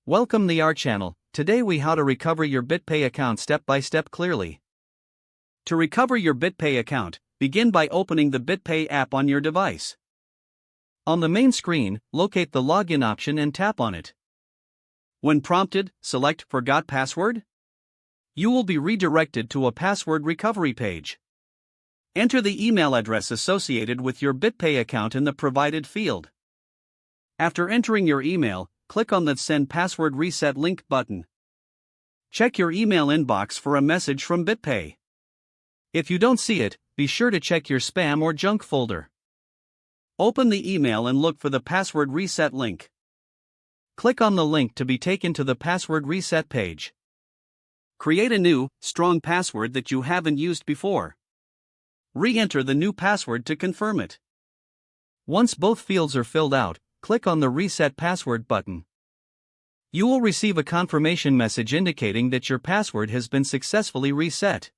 Welcome to our channel. Today we how to recover your BitPay account step by step clearly. To recover your BitPay account, begin by opening the BitPay app on your device. On the main screen, locate the login option and tap on it. When prompted, select Forgot Password. You will be redirected to a password recovery page. Enter the email address associated with your BitPay account in the provided field. After entering your email, click on the Send Password Reset link button. Check your email inbox for a message from BitPay. If you don't see it, be sure to check your spam or junk folder. Open the email and look for the password reset link. Click on the link to be taken to the password reset page. Create a new, strong password that you haven't used before. Re-enter the new password to confirm it. Once both fields are filled out, click on the Reset Password button. You will receive a confirmation message indicating that your password has been successfully reset.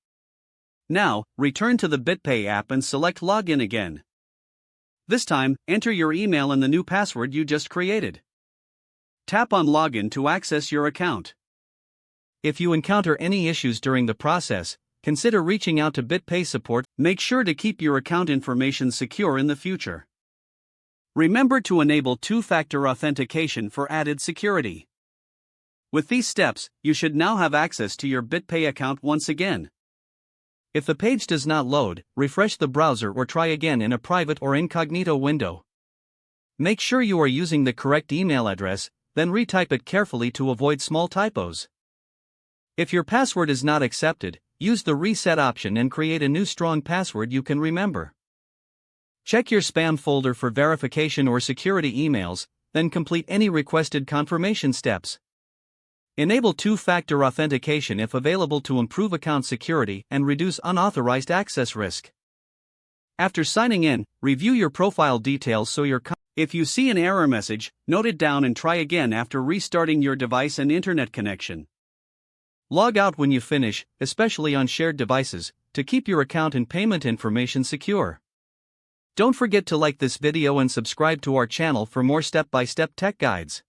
Now, return to the BitPay app and select Login again. This time, enter your email and the new password you just created. Tap on Login to access your account. If you encounter any issues during the process, consider reaching out to BitPay support. Make sure to keep your account information secure in the future. Remember to enable two-factor authentication for added security. With these steps, you should now have access to your BitPay account once again. If the page does not load, refresh the browser or try again in a private or incognito window. Make sure you are using the correct email address, then retype it carefully to avoid small typos. If your password is not accepted, use the reset option and create a new strong password you can remember. Check your spam folder for verification or security emails, then complete any requested confirmation steps. Enable two-factor authentication if available to improve account security and reduce unauthorized access risk. After signing in, review your profile details so if you see an error message, note it down and try again after restarting your device and internet connection. Log out when you finish, especially on shared devices, to keep your account and payment information secure. Don't forget to like this video and subscribe to our channel for more step-by-step tech guides.